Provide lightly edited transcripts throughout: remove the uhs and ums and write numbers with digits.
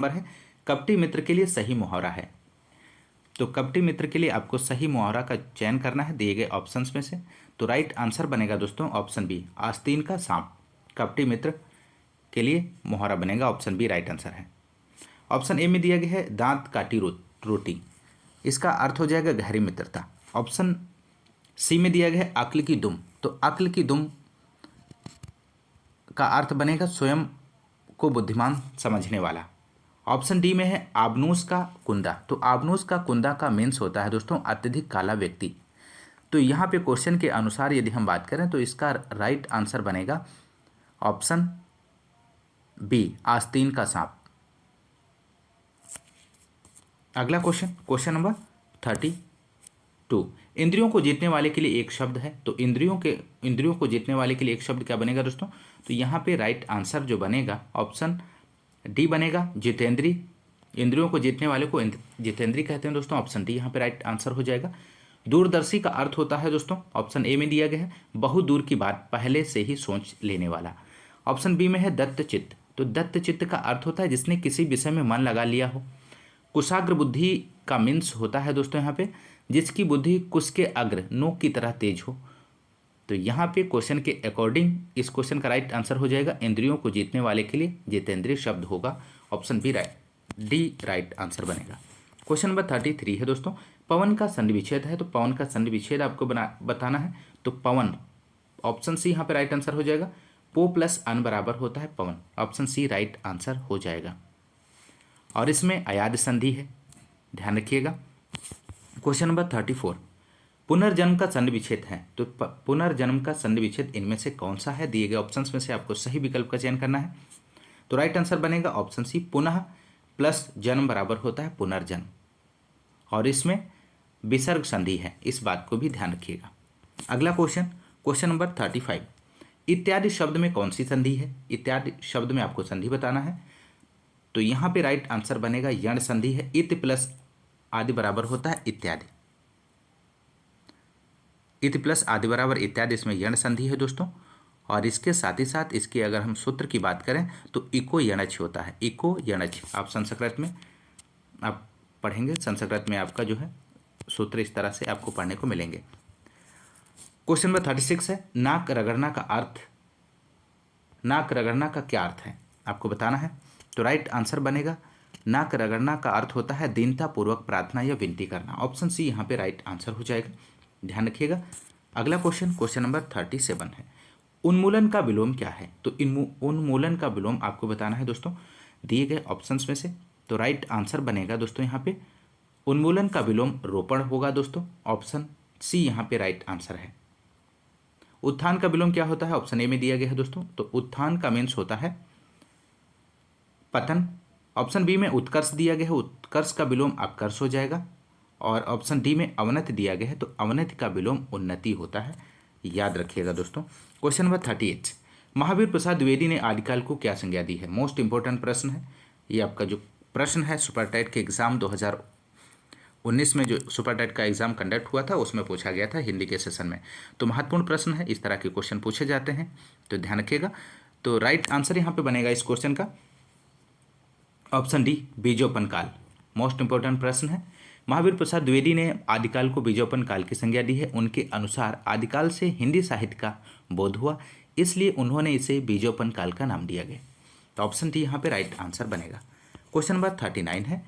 Number है कपटी मित्र के लिए सही मुहावरा है। तो कपटी मित्र के लिए आपको सही मुहावरा का चयन करना है दिए गए ऑप्शंस में से। तो राइट आंसर बनेगा दोस्तों ऑप्शन बी, आस्तीन का सांप। कपटी मित्र के लिए मुहावरा बनेगा ऑप्शन बी राइट आंसर है। ऑप्शन ए में दिया गया है दांत काटी रोटी, इसका अर्थ हो जाएगा गहरी मित्रता। ऑप्शन सी में दिया गया है अक्ल की दुम, तो अक्ल की दुम का अर्थ बनेगा स्वयं को बुद्धिमान समझने वाला। ऑप्शन डी में है आबनूस का कुंदा, तो आबनूस का कुंदा का मीन्स होता है दोस्तों अत्यधिक काला व्यक्ति। तो यहाँ पे क्वेश्चन के अनुसार यदि हम बात करें तो इसका राइट आंसर बनेगा ऑप्शन बी, आस्तीन का सांप। अगला क्वेश्चन नंबर 32। इंद्रियों को जीतने वाले के लिए एक शब्द है, तो इंद्रियों को जीतने वाले के लिए एक शब्द क्या बनेगा दोस्तों? तो यहाँ पे राइट आंसर जो बनेगा ऑप्शन डी बनेगा, जितेंद्री। इंद्रियों को जीतने वाले को जितेंद्री कहते हैं दोस्तों, ऑप्शन डी यहाँ पे राइट आंसर हो जाएगा। दूरदर्शी का अर्थ होता है दोस्तों, ऑप्शन ए में दिया गया है बहुत दूर की बात पहले से ही सोच लेने वाला। ऑप्शन बी में है दत्तचित्त, तो दत्तचित्त का अर्थ होता है जिसने किसी विषय में मन लगा लिया हो। कुशाग्र बुद्धि का मीन्स होता है दोस्तों यहाँ पे जिसकी बुद्धि कुश के अग्र नोक की तरह तेज हो। तो यहाँ पे क्वेश्चन के अकॉर्डिंग इस क्वेश्चन का राइट आंसर हो जाएगा इंद्रियों को जीतने वाले के लिए जितेंद्रिय शब्द होगा, option B D right answer बनेगा। क्वेश्चन नंबर 33 है दोस्तों, पवन का संधि विच्छेद है, तो पवन का संधि विच्छेद आपको बताना है। तो पवन ऑप्शन सी यहाँ पे राइट आंसर हो जाएगा। पो प्लस अन बराबर होता है पवन, ऑप्शन सी राइट आंसर हो जाएगा। और इसमें अयाद संधि है, ध्यान रखिएगा। क्वेश्चन नंबर 34, पुनर्जन्म का संधि विच्छेद है, तो पुनर्जन्म का संधि विच्छेद इनमें से कौन सा है? दिए गए ऑप्शंस में से आपको सही विकल्प का चयन करना है। तो राइट आंसर बनेगा ऑप्शन सी, पुनः प्लस जन्म बराबर होता है पुनर्जन्म। और इसमें विसर्ग संधि है, इस बात को भी ध्यान रखिएगा। अगला क्वेश्चन नंबर 35, इत्यादि शब्द में कौन सी संधि है? इत्यादि शब्द में आपको संधि बताना है। तो यहाँ पे राइट आंसर बनेगा यण संधि है, इत प्लस आदि बराबर होता है इत्यादि। इत प्लस आदि बराबर इत्यादि, इसमें यण संधि है दोस्तों। और इसके साथ ही साथ इसके अगर हम सूत्र की बात करें तो इको यणच होता है, इको यणच। आप संस्कृत में आप पढ़ेंगे, संस्कृत में आपका जो है सूत्र इस तरह से आपको पढ़ने को मिलेंगे। क्वेश्चन नंबर 36 है, नाक रगड़ना का अर्थ, नाक रगड़ना का क्या अर्थ है आपको बताना है। तो राइट आंसर बनेगा नाक रगड़ना का अर्थ होता है दीनता पूर्वक प्रार्थना या विनती करना, ऑप्शन सी यहाँ पे राइट आंसर हो जाएगा, ध्यान रखिएगा। अगला क्वेश्चन नंबर 37 है, उन्मूलन का विलोम क्या है? तो उन्मूलन का विलोम आपको बताना है दोस्तों दिए गए ऑप्शंस में से। तो राइट आंसर बनेगा दोस्तों यहाँ पे उन्मूलन का विलोम रोपण होगा दोस्तों, ऑप्शन सी यहाँ पे राइट आंसर है। उत्थान का विलोम क्या होता है? ऑप्शन ए में दिया गया है दोस्तों। तो उत्थान का मीन्स होता है पतन। ऑप्शन बी में उत्कर्ष दिया गया है, उत्कर्ष का विलोम अपकर्ष हो जाएगा। और ऑप्शन डी में अवनति दिया गया है, तो अवनति का विलोम उन्नति होता है, याद रखिएगा दोस्तों। क्वेश्चन नंबर 38, महावीर प्रसाद द्विवेदी ने आदिकाल को क्या संज्ञा दी है? मोस्ट इंपॉर्टेंट प्रश्न है ये। आपका जो प्रश्न है सुपर टाइट के एग्जाम 2019 में जो सुपर टाइट का एग्जाम कंडक्ट हुआ था उसमें पूछा गया था हिंदी के सेशन में। तो महत्वपूर्ण प्रश्न है, इस तरह के क्वेश्चन पूछे जाते हैं, तो ध्यान रखिएगा। तो राइट आंसर यहाँ पे बनेगा इस क्वेश्चन का ऑप्शन डी, बीजोपन काल। मोस्ट इंपॉर्टेंट प्रश्न है। महावीर प्रसाद द्विवेदी ने आदिकाल को बीजोपन काल की संज्ञा दी है। उनके अनुसार आदिकाल से हिंदी साहित्य का बोध हुआ, इसलिए उन्होंने इसे बीजोपन काल का नाम दिया गया। तो ऑप्शन डी यहाँ पे राइट आंसर बनेगा। क्वेश्चन नंबर 39 है,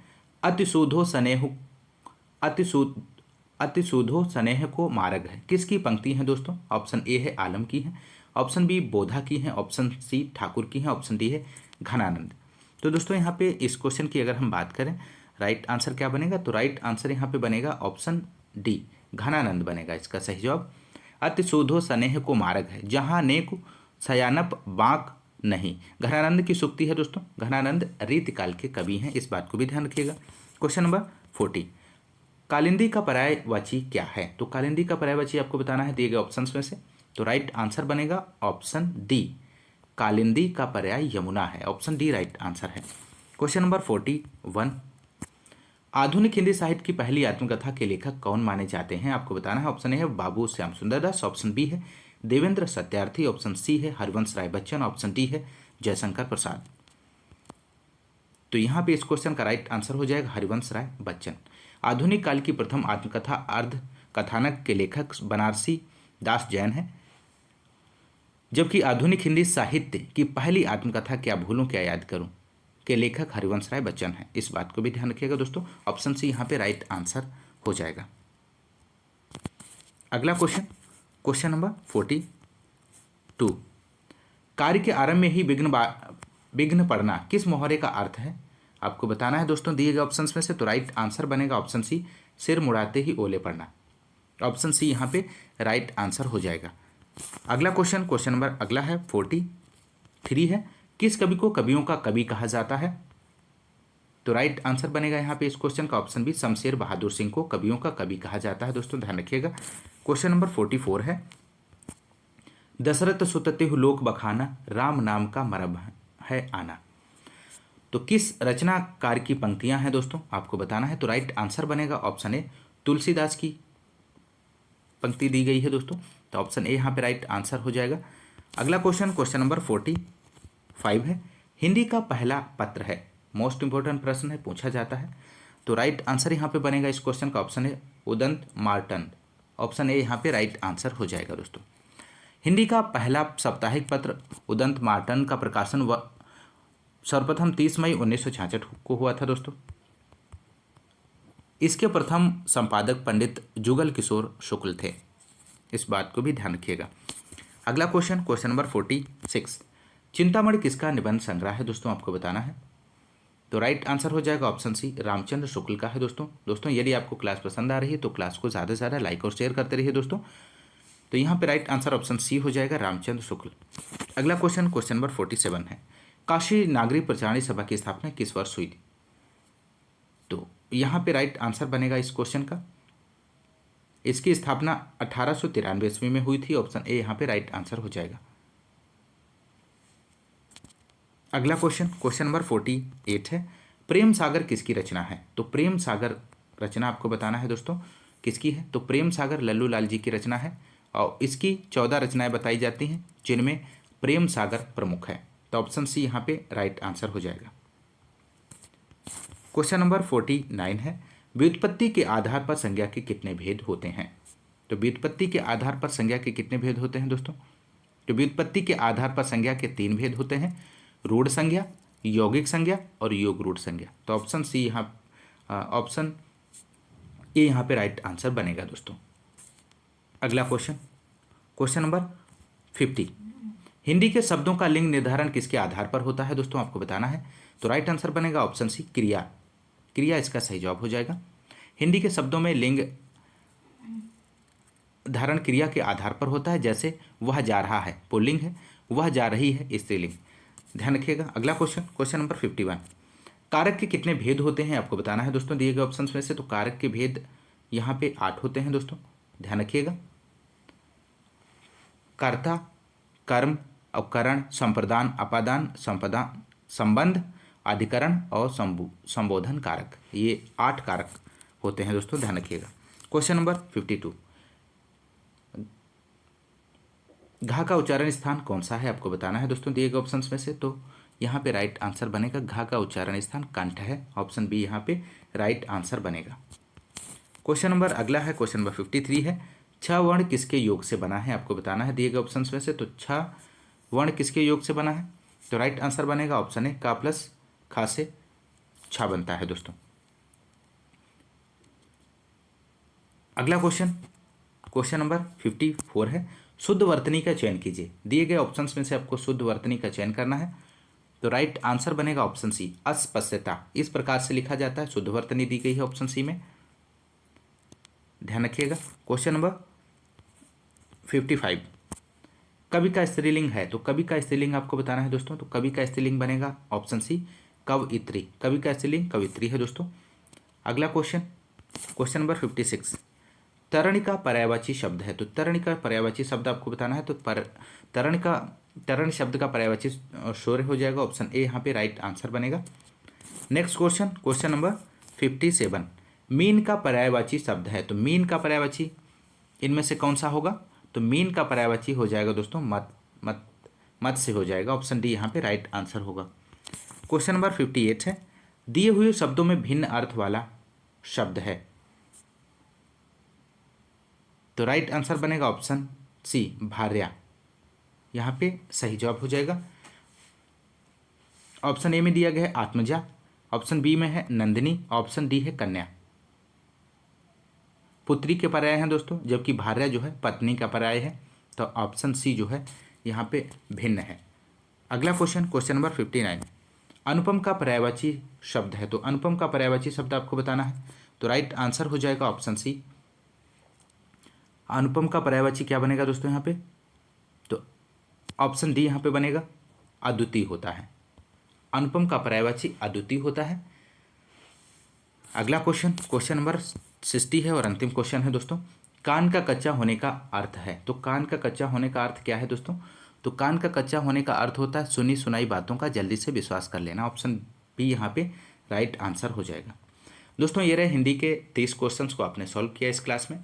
अतिशुद्धो स्नेह को मार्ग है, किसकी पंक्ति है दोस्तों? ऑप्शन ए है आलम की है, ऑप्शन बी बोधा की है, ऑप्शन सी ठाकुर की है, ऑप्शन डी है घनानंद। तो दोस्तों यहाँ पे इस क्वेश्चन की अगर हम बात करें राइट आंसर क्या बनेगा? तो राइट आंसर यहाँ पे बनेगा ऑप्शन डी, घनानंद बनेगा इसका सही जवाब। अतिशोधो स्नेह को मार्ग है, जहाँ नेक सयानप बांक नहीं। घनानंद की सूक्ति है दोस्तों, घनानंद रीतिकाल के कवि हैं, इस बात को भी ध्यान रखिएगा। क्वेश्चन नंबर 40, कालिंदी का पर्यायवाची क्या है? तो कालिंदी का पर्यायवाची आपको बताना है दिए गए ऑप्शंस में से। तो राइट आंसर बनेगा ऑप्शन डी, कालिंदी का पर्याय यमुना है, ऑप्शन डी राइट आंसर है। क्वेश्चन नंबर 41, आधुनिक हिंदी साहित्य की पहली आत्मकथा के लेखक कौन माने जाते हैं? आपको बताना है। ऑप्शन ए है बाबू श्याम सुंदर दास, ऑप्शन बी है देवेंद्र सत्यार्थी, ऑप्शन सी है हरिवंश राय बच्चन, ऑप्शन डी है जयशंकर प्रसाद। तो यहाँ पे इस क्वेश्चन का राइट आंसर हो जाएगा हरिवंश राय बच्चन। आधुनिक काल की प्रथम आत्मकथा अर्ध कथानक के लेखक बनारसी दास जैन है, जबकि आधुनिक हिंदी साहित्य की पहली आत्मकथा क्या भूलूं क्या याद करूं के लेखक हरिवंश राय बच्चन है। इस बात को भी ध्यान रखिएगा दोस्तों, ऑप्शन सी यहाँ पे राइट आंसर हो जाएगा। अगला क्वेश्चन, क्वेश्चन नंबर 42, कार्य के आरंभ में ही विघ्न पड़ना किस मुहावरे का अर्थ है, आपको बताना है दोस्तों दिए गए ऑप्शंस में से। तो राइट आंसर बनेगा ऑप्शन सी, सिर मुड़ाते ही ओले पड़ना। ऑप्शन सी यहाँ पे राइट आंसर हो जाएगा। अगला क्वेश्चन, क्वेश्चन नंबर अगला है 43 है, किस कवि को कवियों का कवि कहा जाता है। तो राइट आंसर बनेगा यहाँ पे इस क्वेश्चन का ऑप्शन बी, शमशेर बहादुर सिंह को कवियों का कवि कहा जाता है। दोस्तों ध्यान रखिएगा। क्वेश्चन नंबर 44 है, दशरथ सुतते हु लोक बखाना राम नाम का मरब है आना। तो किस रचनाकार की पंक्तियां हैं दोस्तों, आपको बताना है। तो राइट आंसर बनेगा ऑप्शन ए, तुलसीदास की पंक्ति दी गई है दोस्तों। तो ऑप्शन ए यहाँ पे राइट आंसर हो जाएगा। अगला क्वेश्चन, क्वेश्चन नंबर 45 है, हिंदी का पहला पत्र है, मोस्ट इंपॉर्टेंट प्रश्न है, पूछा जाता है। तो राइट आंसर यहाँ पे बनेगा इस क्वेश्चन का option A, Udant Marton. Option A यहाँ पे राइट आंसर हो जाएगा दोस्तों। हिंदी का पहला साप्ताहिक पत्र उदंत मार्टन का प्रकाशन सर्वप्रथम 30 मई 1966 को हुआ था दोस्तों। इसके प्रथम संपादक पंडित जुगल किशोर शुक्ल थे। इस बात को भी ध्यान रखिएगा। अगला क्वेश्चन, क्वेश्चन नंबर 46, चिंतामणि किसका निबंध संग्रह है दोस्तों, आपको बताना है। तो राइट आंसर हो जाएगा ऑप्शन सी, रामचंद्र शुक्ल का है दोस्तों यदि आपको क्लास पसंद आ रही है तो क्लास को ज़्यादा से ज़्यादा लाइक और शेयर करते रहिए दोस्तों। तो यहाँ पे राइट आंसर ऑप्शन सी हो जाएगा, रामचंद्र शुक्ल। अगला क्वेश्चन, क्वेश्चन नंबर 47 है, काशी नागरिक प्रचारणी सभा की स्थापना किस वर्ष हुई थी। तो यहाँ पे राइट आंसर बनेगा इस क्वेश्चन का, इसकी स्थापना 1893 ईस्वी में हुई थी। ऑप्शन ए यहाँ पे राइट आंसर हो जाएगा। अगला क्वेश्चन, क्वेश्चन नंबर 48 है, प्रेम सागर किसकी रचना है। तो प्रेम सागर रचना आपको बताना है दोस्तों किसकी है। तो प्रेम सागर लल्लू लाल जी की रचना है और इसकी 14 रचनाएं बताई जाती हैं, जिनमें प्रेम सागर प्रमुख है। तो ऑप्शन सी यहाँ पे राइट आंसर हो जाएगा। क्वेश्चन नंबर 49 है, व्युत्पत्ति के आधार पर संज्ञा के कितने भेद होते हैं। तो व्युत्पत्ति के आधार पर संज्ञा के कितने भेद होते हैं दोस्तों। तो व्युत्पत्ति के आधार पर संज्ञा के 3 भेद होते हैं, रूढ़ संज्ञा, यौगिक संज्ञा और योग रूढ़ संज्ञा। तो ऑप्शन सी यहाँ ऑप्शन ए यहाँ पे राइट आंसर बनेगा दोस्तों। अगला क्वेश्चन, क्वेश्चन नंबर 50, हिंदी के शब्दों का लिंग निर्धारण किसके आधार पर होता है दोस्तों, आपको बताना है। तो राइट आंसर बनेगा ऑप्शन सी, क्रिया इसका सही जवाब हो जाएगा। हिंदी के शब्दों में लिंग धारण क्रिया के आधार पर होता है, जैसे वह जा रहा है पुल्लिंग है, वह जा रही है स्त्रीलिंग। ध्यान रखिएगा। अगला क्वेश्चन, क्वेश्चन नंबर 51, कारक के कितने भेद होते हैं, आपको बताना है दोस्तों दिए गए ऑप्शन में से। तो कारक के भेद यहाँ पे 8 होते हैं दोस्तों, ध्यान रखिएगा। कर्ता, कर्म, अवकरण, संप्रदान, अपादान, संपदा, संबंध, अधिकरण और संबोधन कारक, ये 8 कारक होते हैं दोस्तों, ध्यान रखिएगा। क्वेश्चन नंबर 52, घा का उच्चारण स्थान कौन सा है, आपको बताना है दोस्तों दिए गए ऑप्शंस में से। तो यहाँ पे राइट आंसर बनेगा, घा का उच्चारण स्थान कंठ है। ऑप्शन बी यहाँ पे राइट आंसर बनेगा। क्वेश्चन नंबर अगला है, क्वेश्चन नंबर 53 है, 6 वर्ण किसके योग से बना है, आपको बताना है दिए गए ऑप्शंस में से। तो 6 वर्ण किसके योग से बना है। तो राइट आंसर बनेगा ऑप्शन ए, का प्लस खा से छा बनता है दोस्तों। अगला क्वेश्चन, क्वेश्चन नंबर 54 है, शुद्ध वर्तनी का चयन कीजिए। दिए गए ऑप्शंस में से आपको शुद्ध वर्तनी का चयन करना है। तो राइट आंसर बनेगा ऑप्शन सी, अस्पष्टता। इस प्रकार से लिखा जाता है, शुद्ध वर्तनी दी गई है ऑप्शन सी में, ध्यान रखिएगा। क्वेश्चन नंबर 55, कवि का स्त्रीलिंग है। तो कवि का स्त्रीलिंग आपको बताना है दोस्तों। तो कवि का स्त्रीलिंग बनेगा ऑप्शन सी, कवयित्री। कवि का स्त्रीलिंग कवयित्री है दोस्तों। अगला क्वेश्चन, क्वेश्चन नंबर 56, तरणि का पर्यायवाची शब्द है। तो तरणि का पर्यायवाची शब्द आपको बताना है। तो तरणि शब्द का पर्यायवाची शौर्य हो जाएगा। ऑप्शन ए यहाँ पे राइट आंसर बनेगा। Next question, question number 57, mean का पर्यायवाची शब्द है। तो मीन का पर्यायवाची इनमें से कौन सा होगा। तो मीन का पर्यायवाची हो जाएगा दोस्तों मत से हो जाएगा। ऑप्शन डी यहाँ पे राइट आंसर होगा। क्वेश्चन नंबर 58 है, दिए हुए शब्दों में भिन्न अर्थ वाला शब्द है। तो राइट आंसर बनेगा ऑप्शन सी भार्या, यहाँ पे सही जवाब हो जाएगा। ऑप्शन ए में दिया गया है आत्मजा, ऑप्शन बी में है नंदिनी, ऑप्शन डी है कन्या। पुत्री के पर्याय हैं दोस्तों, जबकि भार्या जो है पत्नी का पर्याय है। तो ऑप्शन सी जो है यहाँ पे भिन्न है। अगला क्वेश्चन, क्वेश्चन नंबर 59, अनुपम का पर्यायवाची शब्द है। तो अनुपम का पर्यायवाची शब्द आपको बताना है। तो राइट आंसर हो जाएगा ऑप्शन सी। अनुपम का पर्यायवाची क्या बनेगा दोस्तों यहाँ पे? तो ऑप्शन डी यहाँ पे बनेगा अद्वितीय होता है। अनुपम का पर्यायवाची अद्वितीय होता है। अगला क्वेश्चन, क्वेश्चन नंबर 60 है और अंतिम क्वेश्चन है दोस्तों। कान का कच्चा होने का अर्थ है। तो कान का कच्चा होने का अर्थ क्या है दोस्तों? तो कान का कच्चा होने का अर्थ होता है सुनी सुनाई बातों का जल्दी से विश्वास कर लेना। ऑप्शन बी यहाँ पे राइट आंसर हो जाएगा। दोस्तों ये रहे हिंदी के 30 क्वेश्चंस को आपने सॉल्व किया इस क्लास में।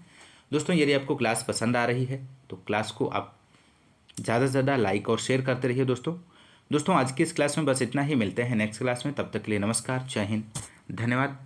दोस्तों यदि आपको क्लास पसंद आ रही है तो क्लास को आप ज़्यादा से ज़्यादा लाइक और शेयर करते रहिए दोस्तों। आज की इस क्लास में बस इतना ही। मिलते हैं नेक्स्ट क्लास में, तब तक के लिए नमस्कार, जय हिंद, धन्यवाद।